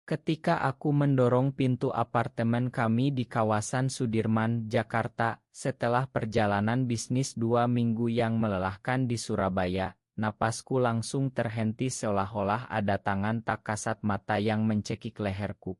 Ketika aku mendorong pintu apartemen kami di kawasan Sudirman, Jakarta, setelah perjalanan bisnis 2 minggu yang melelahkan di Surabaya, napasku langsung terhenti seolah-olah ada tangan tak kasat mata yang mencekik leherku.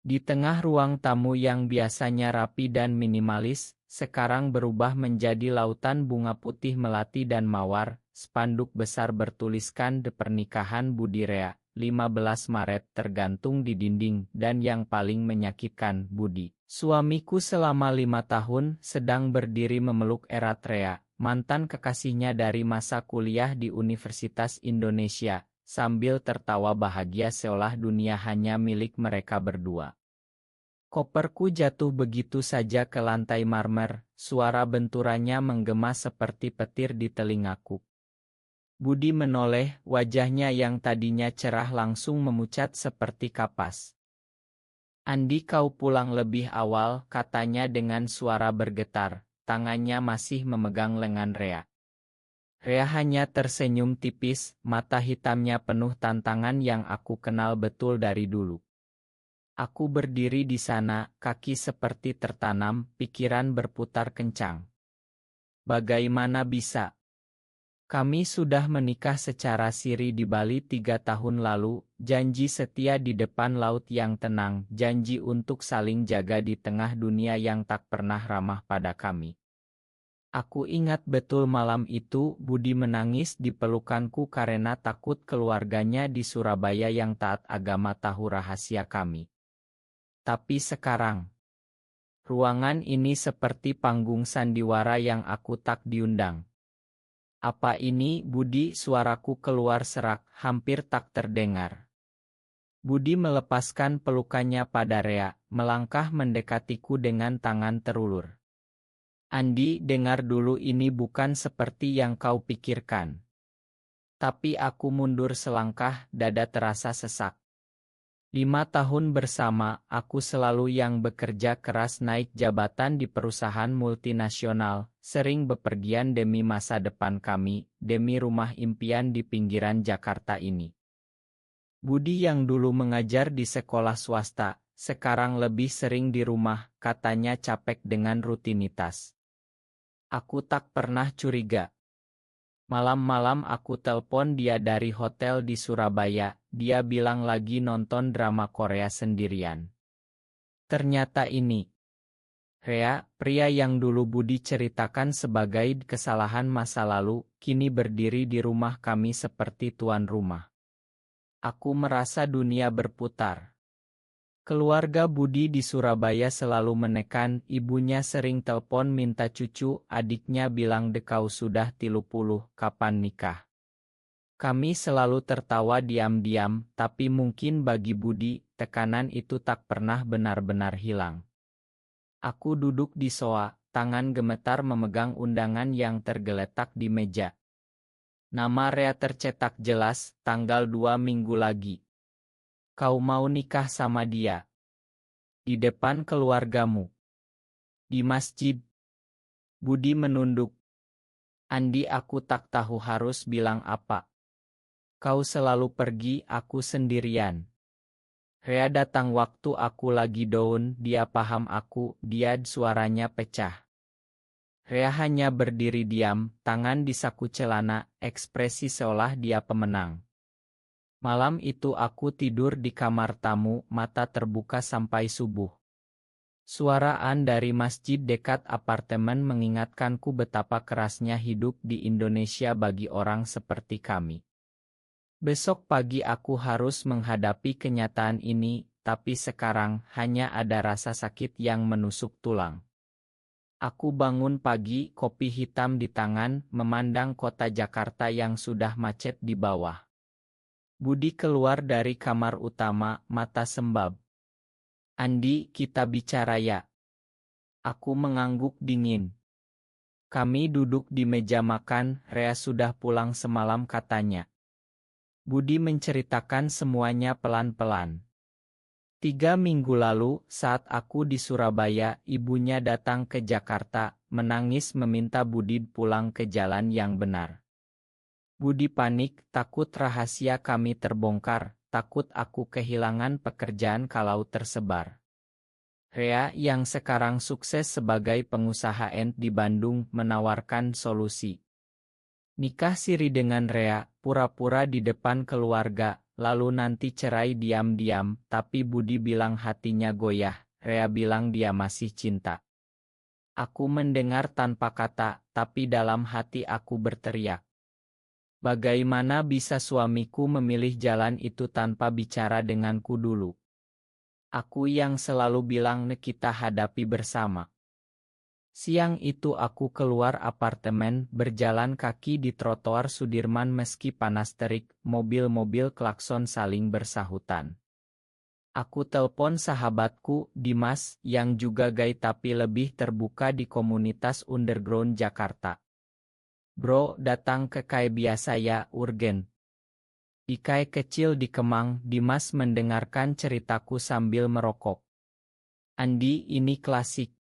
Di tengah ruang tamu yang biasanya rapi dan minimalis, sekarang berubah menjadi lautan bunga putih melati dan mawar. Spanduk besar bertuliskan "De Pernikahan Budi Rea, 15 Maret" tergantung di dinding, dan yang paling menyakitkan, Budi, suamiku selama 5 tahun, sedang berdiri memeluk erat Rea, mantan kekasihnya dari masa kuliah di Universitas Indonesia, sambil tertawa bahagia seolah dunia hanya milik mereka berdua. Koperku jatuh begitu saja ke lantai marmer, suara benturannya menggema seperti petir di telingaku. Budi menoleh, wajahnya yang tadinya cerah langsung memucat seperti kapas. "Andi, kau pulang lebih awal," katanya dengan suara bergetar, tangannya masih memegang lengan Rea. Rea hanya tersenyum tipis, mata hitamnya penuh tantangan yang aku kenal betul dari dulu. Aku berdiri di sana, kaki seperti tertanam, pikiran berputar kencang. Bagaimana bisa? Kami sudah menikah secara siri di Bali 3 tahun lalu, janji setia di depan laut yang tenang, janji untuk saling jaga di tengah dunia yang tak pernah ramah pada kami. Aku ingat betul malam itu Budi menangis di pelukanku karena takut keluarganya di Surabaya yang taat agama tahu rahasia kami. Tapi sekarang, ruangan ini seperti panggung sandiwara yang aku tak diundang. "Apa ini, Budi?" Suaraku keluar serak, hampir tak terdengar. Budi melepaskan pelukannya pada Rea, melangkah mendekatiku dengan tangan terulur. "Andi, dengar dulu, ini bukan seperti yang kau pikirkan." Tapi aku mundur selangkah, dada terasa sesak. 5 tahun bersama, aku selalu yang bekerja keras naik jabatan di perusahaan multinasional, sering bepergian demi masa depan kami, demi rumah impian di pinggiran Jakarta ini. Budi yang dulu mengajar di sekolah swasta, sekarang lebih sering di rumah, katanya capek dengan rutinitas. Aku tak pernah curiga. Malam-malam aku telepon dia dari hotel di Surabaya, dia bilang lagi nonton drama Korea sendirian. Ternyata ini Rea, pria yang dulu Budi ceritakan sebagai kesalahan masa lalu, kini berdiri di rumah kami seperti tuan rumah. Aku merasa dunia berputar. Keluarga Budi di Surabaya selalu menekan, ibunya sering telepon minta cucu, adiknya bilang dekau sudah 30, kapan nikah? Kami selalu tertawa diam-diam, tapi mungkin bagi Budi, tekanan itu tak pernah benar-benar hilang. Aku duduk di sofa, tangan gemetar memegang undangan yang tergeletak di meja. Nama Rea tercetak jelas, tanggal 2 minggu lagi. Kau mau nikah sama dia? Di depan keluargamu. Di masjid. Budi menunduk. Andi, aku tak tahu harus bilang apa. Kau selalu pergi, aku sendirian. Rea datang waktu aku lagi down, dia paham aku, dia suaranya pecah. Rea hanya berdiri diam, tangan di saku celana, ekspresi seolah dia pemenang. Malam itu aku tidur di kamar tamu, mata terbuka sampai subuh. Suaraan dari masjid dekat apartemen mengingatkanku betapa kerasnya hidup di Indonesia bagi orang seperti kami. Besok pagi aku harus menghadapi kenyataan ini, tapi sekarang hanya ada rasa sakit yang menusuk tulang. Aku bangun pagi, kopi hitam di tangan, memandang kota Jakarta yang sudah macet di bawah. Budi keluar dari kamar utama, mata sembab. Andi, kita bicara ya. Aku mengangguk dingin. Kami duduk di meja makan, Rea sudah pulang semalam katanya. Budi menceritakan semuanya pelan-pelan. 3 minggu lalu, saat aku di Surabaya, ibunya datang ke Jakarta, menangis meminta Budi pulang ke jalan yang benar. Budi panik, takut rahasia kami terbongkar, takut aku kehilangan pekerjaan kalau tersebar. Rea yang sekarang sukses sebagai pengusaha di Bandung menawarkan solusi. Nikah siri dengan Rea, pura-pura di depan keluarga, lalu nanti cerai diam-diam, tapi Budi bilang hatinya goyah, Rea bilang dia masih cinta. Aku mendengar tanpa kata, tapi dalam hati aku berteriak. Bagaimana bisa suamiku memilih jalan itu tanpa bicara denganku dulu? Aku yang selalu bilang kita hadapi bersama. Siang itu aku keluar apartemen berjalan kaki di trotoar Sudirman meski panas terik, mobil-mobil klakson saling bersahutan. Aku telpon sahabatku, Dimas, yang juga gay tapi lebih terbuka di komunitas underground Jakarta. Bro, datang ke kai biasa ya, urgen. Di kai kecil di Kemang, Dimas mendengarkan ceritaku sambil merokok. Andi, ini klasik.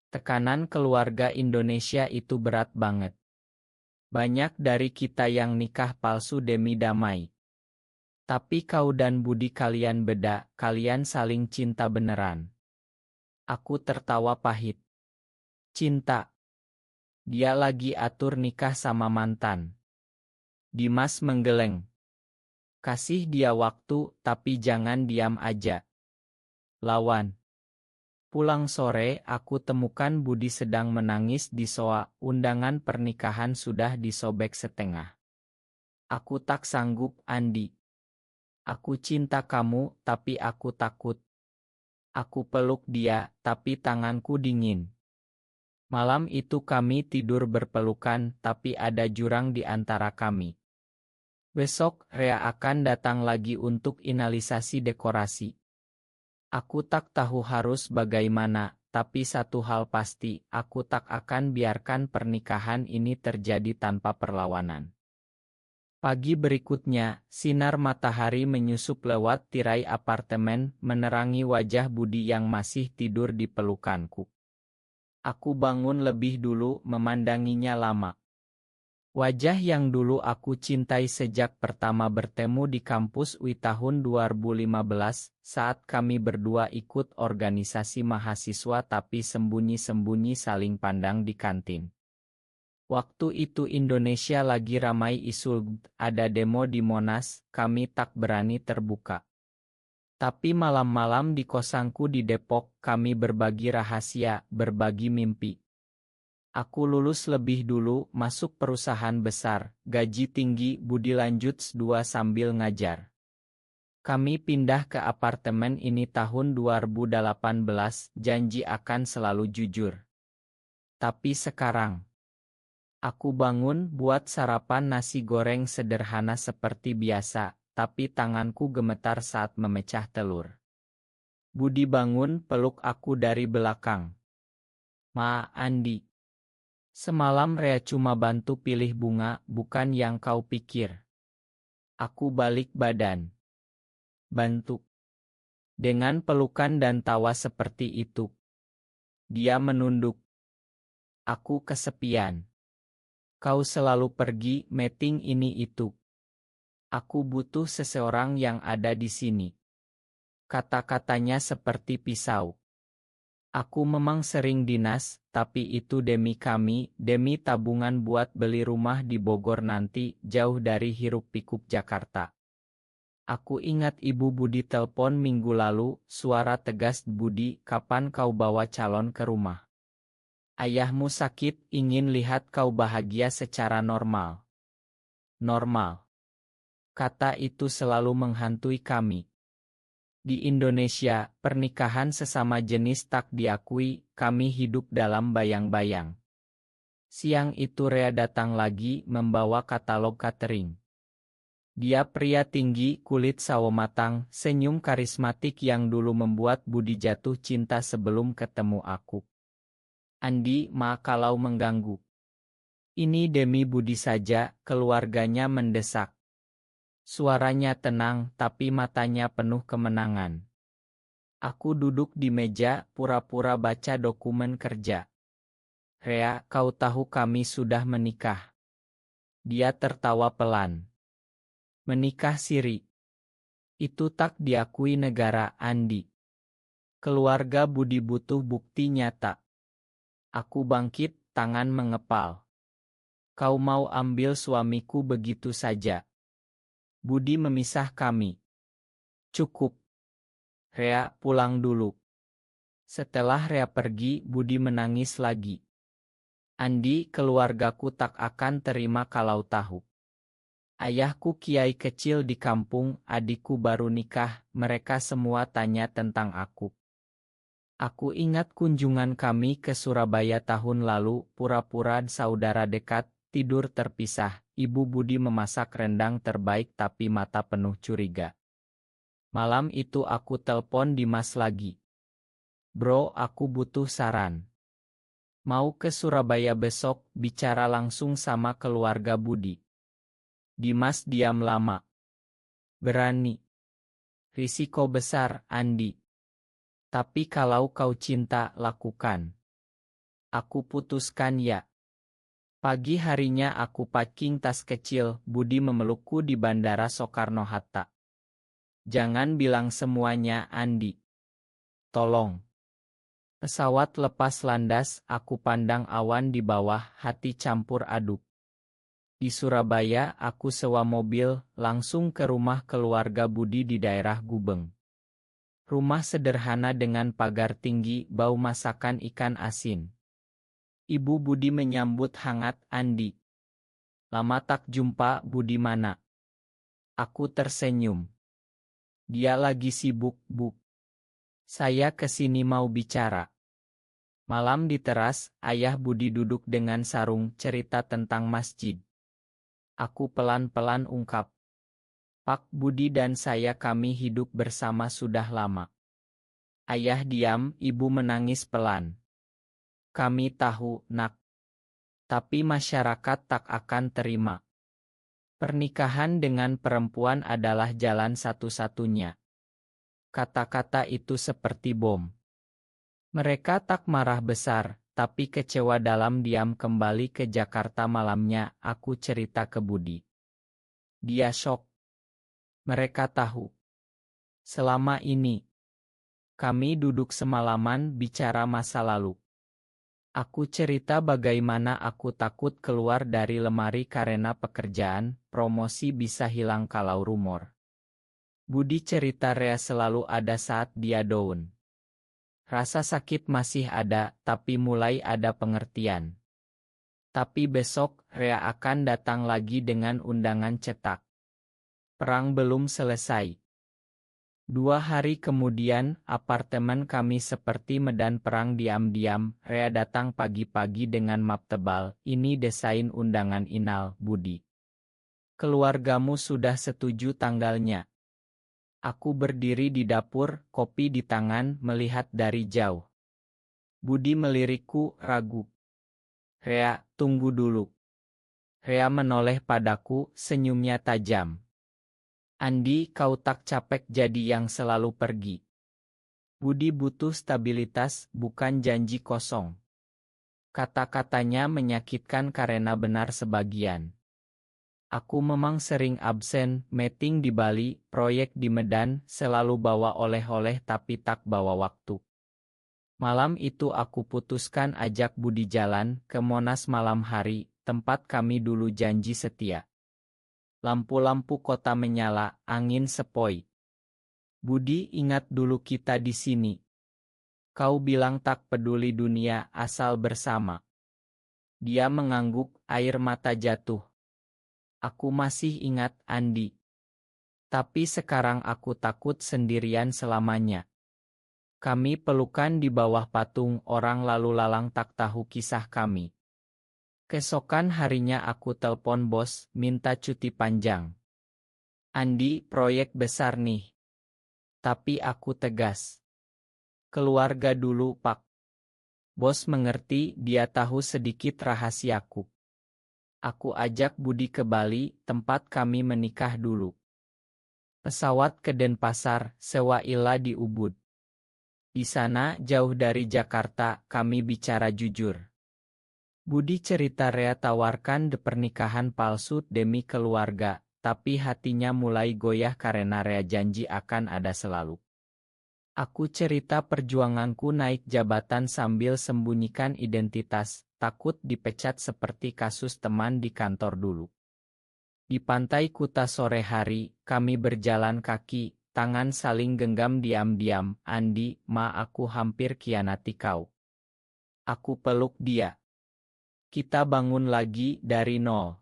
Tekanan keluarga Indonesia itu berat banget. Banyak dari kita yang nikah palsu demi damai. Tapi kau dan Budi kalian beda, kalian saling cinta beneran. Aku tertawa pahit. Cinta. Dia lagi atur nikah sama mantan. Dimas menggeleng. Kasih dia waktu, tapi jangan diam aja. Lawan. Pulang sore, aku temukan Budi sedang menangis di soa, undangan pernikahan sudah disobek setengah. Aku tak sanggup, Andi. Aku cinta kamu, tapi aku takut. Aku peluk dia, tapi tanganku dingin. Malam itu kami tidur berpelukan, tapi ada jurang di antara kami. Besok, Rea akan datang lagi untuk finalisasi dekorasi. Aku tak tahu harus bagaimana, tapi satu hal pasti, aku tak akan biarkan pernikahan ini terjadi tanpa perlawanan. Pagi berikutnya, sinar matahari menyusup lewat tirai apartemen, menerangi wajah Budi yang masih tidur di pelukanku. Aku bangun lebih dulu, memandanginya lama. Wajah yang dulu aku cintai sejak pertama bertemu di kampus UI tahun 2015, saat kami berdua ikut organisasi mahasiswa tapi sembunyi-sembunyi saling pandang di kantin. Waktu itu Indonesia lagi ramai isu ada demo di Monas, kami tak berani terbuka. Tapi malam-malam di kosanku di Depok, kami berbagi rahasia, berbagi mimpi. Aku lulus lebih dulu, masuk perusahaan besar, gaji tinggi, Budi lanjut S2 sambil ngajar. Kami pindah ke apartemen ini tahun 2018, janji akan selalu jujur. Tapi sekarang, aku bangun buat sarapan nasi goreng sederhana seperti biasa, tapi tanganku gemetar saat memecah telur. Budi bangun peluk aku dari belakang. Ma, Andi. Semalam Rea cuma bantu pilih bunga, bukan yang kau pikir. Aku balik badan. Bantu. Dengan pelukan dan tawa seperti itu. Dia menunduk. Aku kesepian. Kau selalu pergi, meeting ini itu. Aku butuh seseorang yang ada di sini. Kata-katanya seperti pisau. Aku memang sering dinas, tapi itu demi kami, demi tabungan buat beli rumah di Bogor nanti, jauh dari hiruk-pikuk Jakarta. Aku ingat Ibu Budi telepon minggu lalu, suara tegas Budi, kapan kau bawa calon ke rumah? Ayahmu sakit, ingin lihat kau bahagia secara normal. Normal. Kata itu selalu menghantui kami. Di Indonesia, pernikahan sesama jenis tak diakui, kami hidup dalam bayang-bayang. Siang itu Rea datang lagi membawa katalog catering. Dia pria tinggi, kulit sawo matang, senyum karismatik yang dulu membuat Budi jatuh cinta sebelum ketemu aku. Andi, ma kalau mengganggu. Ini demi Budi saja, keluarganya mendesak. Suaranya tenang, tapi matanya penuh kemenangan. Aku duduk di meja, pura-pura baca dokumen kerja. Rea, kau tahu kami sudah menikah. Dia tertawa pelan. Menikah siri. Itu tak diakui negara, Andi. Keluarga Budi butuh bukti nyata. Aku bangkit, tangan mengepal. Kau mau ambil suamiku begitu saja? Budi memisah kami. Cukup. Rea, pulang dulu. Setelah Rea pergi, Budi menangis lagi. Andi, keluargaku tak akan terima kalau tahu. Ayahku kiai kecil di kampung, adikku baru nikah, mereka semua tanya tentang aku. Aku ingat kunjungan kami ke Surabaya tahun lalu, pura-pura saudara dekat, tidur terpisah. Ibu Budi memasak rendang terbaik tapi mata penuh curiga. Malam itu aku telpon Dimas lagi. Bro, aku butuh saran. Mau ke Surabaya besok, bicara langsung sama keluarga Budi. Dimas diam lama. Berani. Risiko besar, Andi. Tapi kalau kau cinta, lakukan. Aku putuskan ya. Pagi harinya aku packing tas kecil, Budi memelukku di Bandara Soekarno-Hatta. Jangan bilang semuanya, Andi. Tolong. Pesawat lepas landas, aku pandang awan di bawah, hati campur aduk. Di Surabaya, aku sewa mobil, langsung ke rumah keluarga Budi di daerah Gubeng. Rumah sederhana dengan pagar tinggi, bau masakan ikan asin. Ibu Budi menyambut hangat, Andi. Lama tak jumpa, Budi mana? Aku tersenyum. Dia lagi sibuk, Bu. Saya kesini mau bicara. Malam di teras, ayah Budi duduk dengan sarung, cerita tentang masjid. Aku pelan-pelan ungkap. Pak Budi dan saya kami hidup bersama sudah lama. Ayah diam, ibu menangis pelan. Kami tahu, nak. Tapi masyarakat tak akan terima. Pernikahan dengan perempuan adalah jalan satu-satunya. Kata-kata itu seperti bom. Mereka tak marah besar, tapi kecewa dalam diam. Kembali ke Jakarta malamnya, aku cerita ke Budi. Dia syok. Mereka tahu. Selama ini, kami duduk semalaman bicara masa lalu. Aku cerita bagaimana aku takut keluar dari lemari karena pekerjaan, promosi bisa hilang kalau rumor. Budi cerita Rea selalu ada saat dia down. Rasa sakit masih ada, tapi mulai ada pengertian. Tapi besok, Rea akan datang lagi dengan undangan cetak. Perang belum selesai. 2 hari kemudian, apartemen kami seperti medan perang. Diam-diam, Rea datang pagi-pagi dengan map tebal. Ini desain undangan Inal, Budi. Keluargamu sudah setuju tanggalnya. Aku berdiri di dapur, kopi di tangan, melihat dari jauh. Budi melirikku, ragu. Rea, tunggu dulu. Rea menoleh padaku, senyumnya tajam. Andi, kau tak capek jadi yang selalu pergi. Budi butuh stabilitas, bukan janji kosong. Kata-katanya menyakitkan karena benar sebagian. Aku memang sering absen, meeting di Bali, proyek di Medan, selalu bawa oleh-oleh tapi tak bawa waktu. Malam itu aku putuskan ajak Budi jalan ke Monas malam hari, tempat kami dulu janji setia. Lampu-lampu kota menyala, angin sepoi. Budi, ingat dulu kita di sini. Kau bilang tak peduli dunia asal bersama. Dia mengangguk, air mata jatuh. Aku masih ingat, Andi. Tapi sekarang aku takut sendirian selamanya. Kami pelukan di bawah patung, orang lalu lalang tak tahu kisah kami. Keesokan harinya aku telpon bos, minta cuti panjang. Andi, proyek besar nih. Tapi aku tegas. Keluarga dulu, Pak. Bos mengerti, dia tahu sedikit rahasiaku. Aku ajak Budi ke Bali, tempat kami menikah dulu. Pesawat ke Denpasar, sewa illa di Ubud. Di sana, jauh dari Jakarta, kami bicara jujur. Budi cerita Rea tawarkan pernikahan palsu demi keluarga, tapi hatinya mulai goyah karena Rea janji akan ada selalu. Aku cerita perjuanganku naik jabatan sambil sembunyikan identitas, takut dipecat seperti kasus teman di kantor dulu. Di pantai Kuta sore hari, kami berjalan kaki, tangan saling genggam diam-diam. Andi, ma, aku hampir kianati kau. Aku peluk dia. Kita bangun lagi dari nol.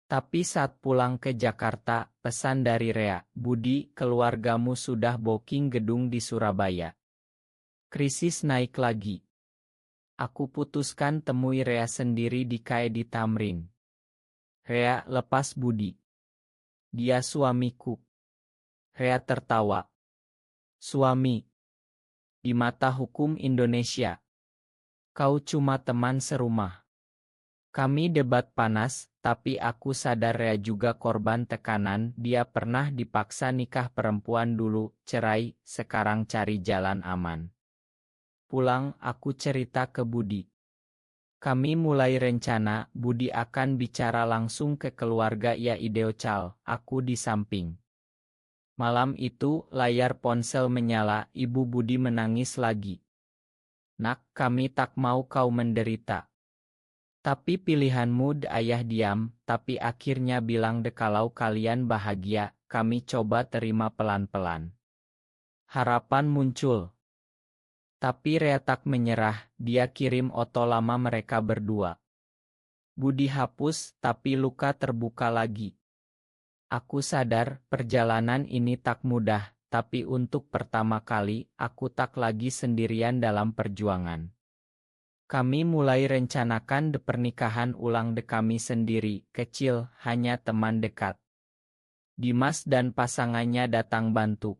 Tapi saat pulang ke Jakarta, pesan dari Rea, Budi, keluargamu sudah booking gedung di Surabaya. Krisis naik lagi. Aku putuskan temui Rea sendiri di KAI Tamrin. Rea, lepas Budi. Dia suamiku. Rea tertawa. Suami. Di mata hukum Indonesia, kau cuma teman serumah. Kami debat panas, tapi aku sadar Rea juga korban tekanan. Dia pernah dipaksa nikah perempuan dulu, cerai, sekarang cari jalan aman. Pulang, aku cerita ke Budi. Kami mulai rencana, Budi akan bicara langsung ke keluarga ya Ideocal, aku di samping. Malam itu, layar ponsel menyala, Ibu Budi menangis lagi. Nak, kami tak mau kau menderita. Tapi pilihanmu ayah diam, tapi akhirnya bilang kalau kalian bahagia, kami coba terima pelan-pelan. Harapan muncul. Tapi Rea tak menyerah, dia kirim oto lama mereka berdua. Budi hapus, tapi luka terbuka lagi. Aku sadar, perjalanan ini tak mudah, tapi untuk pertama kali, aku tak lagi sendirian dalam perjuangan. Kami mulai rencanakan pernikahan ulang kami sendiri, kecil, hanya teman dekat. Dimas dan pasangannya datang bantu.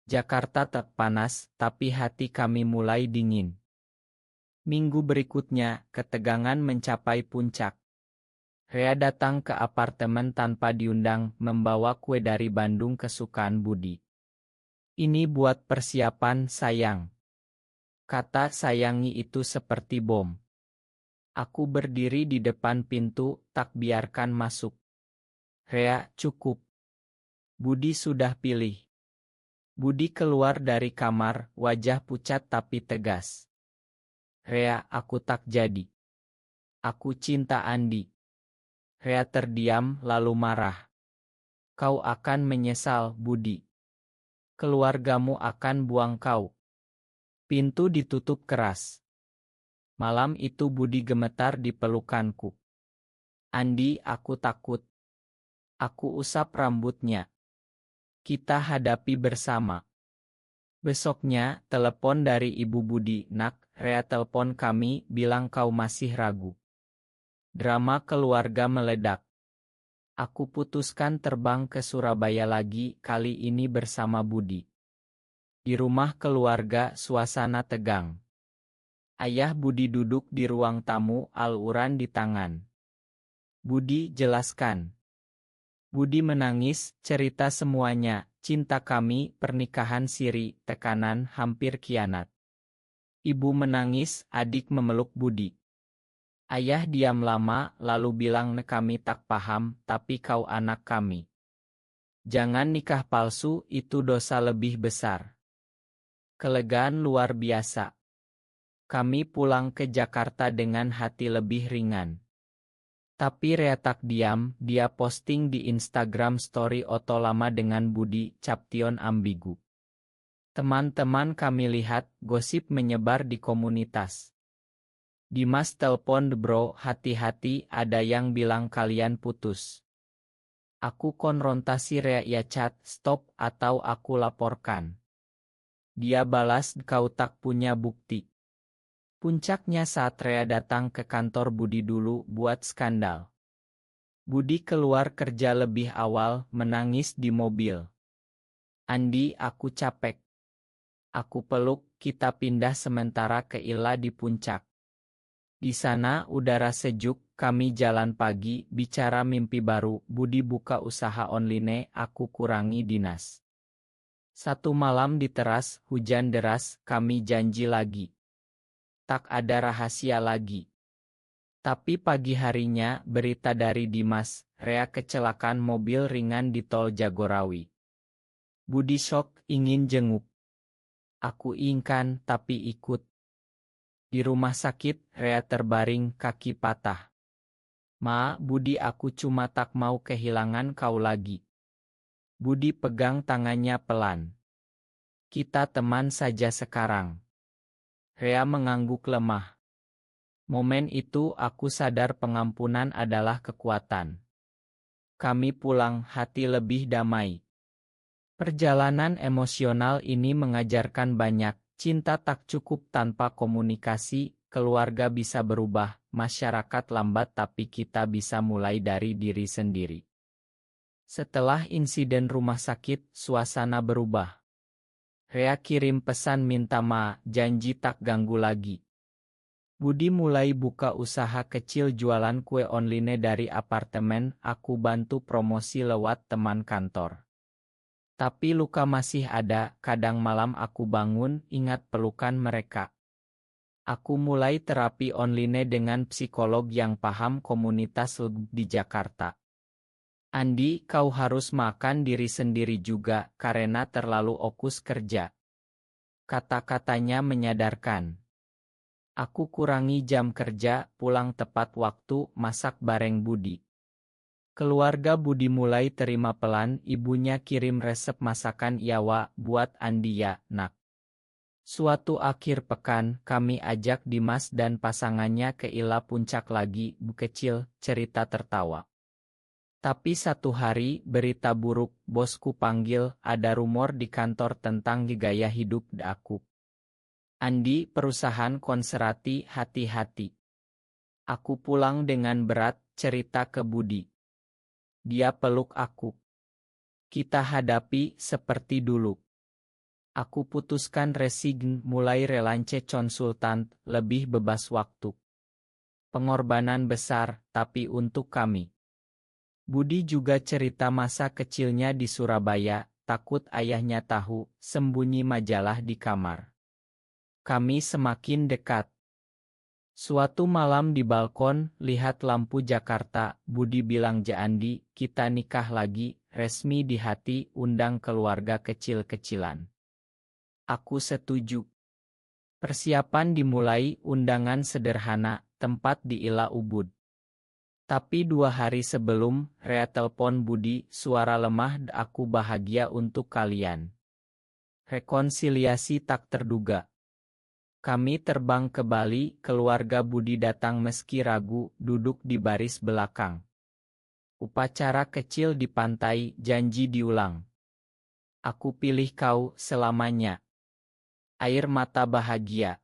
Jakarta tak panas, tapi hati kami mulai dingin. Minggu berikutnya, ketegangan mencapai puncak. Rea datang ke apartemen tanpa diundang, membawa kue dari Bandung kesukaan Budi. Ini buat persiapan, sayang. Kata sayangi itu seperti bom. Aku berdiri di depan pintu, tak biarkan masuk. Rea, cukup. Budi sudah pilih. Budi keluar dari kamar, wajah pucat tapi tegas. Rea, aku tak jadi. Aku cinta Andi. Rea terdiam lalu marah. Kau akan menyesal, Budi. Keluargamu akan buang kau. Pintu ditutup keras. Malam itu Budi gemetar di pelukanku. Andi, aku takut. Aku usap rambutnya. Kita hadapi bersama. Besoknya, telepon dari Ibu Budi. Nak, Rea telepon kami, bilang kau masih ragu. Drama keluarga meledak. Aku putuskan terbang ke Surabaya lagi, kali ini bersama Budi. Di rumah keluarga, suasana tegang. Ayah Budi duduk di ruang tamu, Al-Quran di tangan. Budi, jelaskan. Budi menangis, cerita semuanya, cinta kami, pernikahan siri, tekanan, hampir kianat. Ibu menangis, adik memeluk Budi. Ayah diam lama, lalu bilang kami tak paham, tapi kau anak kami. Jangan nikah palsu, itu dosa lebih besar. Kelegaan luar biasa. Kami pulang ke Jakarta dengan hati lebih ringan. Tapi Rea tak diam, dia posting di Instagram story oto lama dengan Budi, caption ambigu. Teman-teman kami lihat, gosip menyebar di komunitas. Dimas telpon bro, hati-hati, ada yang bilang kalian putus. Aku konfrontasi Rea ya chat, stop, atau aku laporkan. Dia balas, kau tak punya bukti. Puncaknya saat Rea datang ke kantor Budi dulu buat skandal. Budi keluar kerja lebih awal, menangis di mobil. Andi, aku capek. Aku peluk, kita pindah sementara ke Ila di puncak. Di sana udara sejuk, kami jalan pagi, bicara mimpi baru, Budi buka usaha online, aku kurangi dinas. Satu malam di teras, hujan deras, kami janji lagi. Tak ada rahasia lagi. Tapi pagi harinya, berita dari Dimas, Rea kecelakaan mobil ringan di tol Jagorawi. Budi shock, ingin jenguk. Aku ingkan tapi ikut. Di rumah sakit, Rea terbaring, kaki patah. Ma, Budi, aku cuma tak mau kehilangan kau lagi. Budi pegang tangannya pelan. Kita teman saja sekarang. Rea mengangguk lemah. Momen itu aku sadar pengampunan adalah kekuatan. Kami pulang, hati lebih damai. Perjalanan emosional ini mengajarkan banyak. Cinta tak cukup tanpa komunikasi, keluarga bisa berubah, masyarakat lambat tapi kita bisa mulai dari diri sendiri. Setelah insiden rumah sakit, suasana berubah. Rea kirim pesan minta maaf, janji tak ganggu lagi. Budi mulai buka usaha kecil jualan kue online dari apartemen, aku bantu promosi lewat teman kantor. Tapi luka masih ada, kadang malam aku bangun, ingat pelukan mereka. Aku mulai terapi online dengan psikolog yang paham komunitas di Jakarta. Andi, kau harus makan diri sendiri juga, karena terlalu fokus kerja. Kata-katanya menyadarkan. Aku kurangi jam kerja, pulang tepat waktu, masak bareng Budi. Keluarga Budi mulai terima pelan, ibunya kirim resep masakan Iawa, buat Andi ya, nak. Suatu akhir pekan, kami ajak Dimas dan pasangannya ke Ila Puncak lagi, bu kecil, cerita tertawa. Tapi satu hari, berita buruk, bosku panggil, ada rumor di kantor tentang gaya hidup aku. Andi, perusahaan konserati, hati-hati. Aku pulang dengan berat, cerita ke Budi. Dia peluk aku. Kita hadapi seperti dulu. Aku putuskan resign, mulai relance konsultan, lebih bebas waktu. Pengorbanan besar, tapi untuk kami. Budi juga cerita masa kecilnya di Surabaya, takut ayahnya tahu, sembunyi majalah di kamar. Kami semakin dekat. Suatu malam di balkon, lihat lampu Jakarta, Budi bilang Andi, kita nikah lagi, resmi di hati, undang keluarga kecil-kecilan. Aku setuju. Persiapan dimulai, undangan sederhana, tempat di Ila Ubud. Tapi 2 hari sebelum, Rea telepon Budi, suara lemah, aku bahagia untuk kalian. Rekonsiliasi tak terduga. Kami terbang ke Bali, keluarga Budi datang meski ragu, duduk di baris belakang. Upacara kecil di pantai, janji diulang. Aku pilih kau selamanya. Air mata bahagia.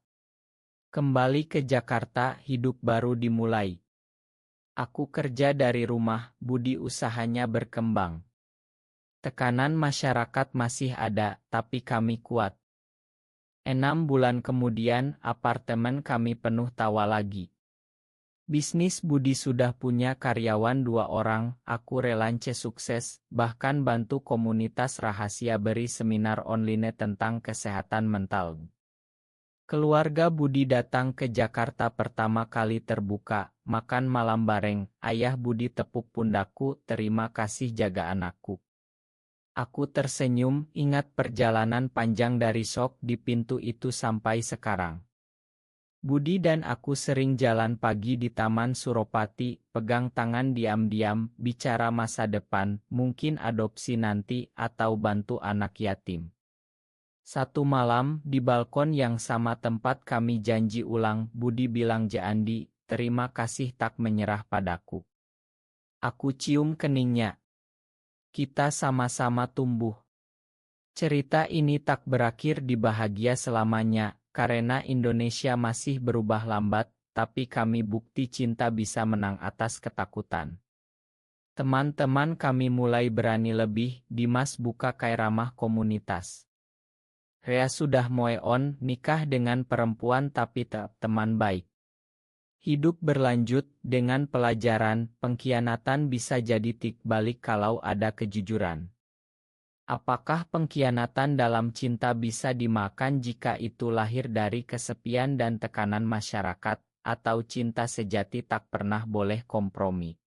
Kembali ke Jakarta, hidup baru dimulai. Aku kerja dari rumah, Budi usahanya berkembang. Tekanan masyarakat masih ada, tapi kami kuat. 6 bulan kemudian, apartemen kami penuh tawa lagi. Bisnis Budi sudah punya karyawan 2 orang, aku relance sukses, bahkan bantu komunitas rahasia beri seminar online tentang kesehatan mental. Keluarga Budi datang ke Jakarta pertama kali terbuka, makan malam bareng, ayah Budi tepuk pundakku, terima kasih jaga anakku. Aku tersenyum, ingat perjalanan panjang dari shock di pintu itu sampai sekarang. Budi dan aku sering jalan pagi di Taman Suropati, pegang tangan diam-diam, bicara masa depan, mungkin adopsi nanti, atau bantu anak yatim. Satu malam, di balkon yang sama tempat kami janji ulang, Budi bilang Andi, terima kasih tak menyerah padaku. Aku cium keningnya. Kita sama-sama tumbuh. Cerita ini tak berakhir di bahagia selamanya, karena Indonesia masih berubah lambat, tapi kami bukti cinta bisa menang atas ketakutan. Teman-teman kami mulai berani lebih, Dimas buka ramah komunitas. Rea sudah move on, nikah dengan perempuan tapi tetap teman baik. Hidup berlanjut, dengan pelajaran, pengkhianatan bisa jadi titik balik kalau ada kejujuran. Apakah pengkhianatan dalam cinta bisa dimakan jika itu lahir dari kesepian dan tekanan masyarakat, atau cinta sejati tak pernah boleh kompromi?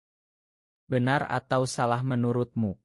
Benar atau salah menurutmu?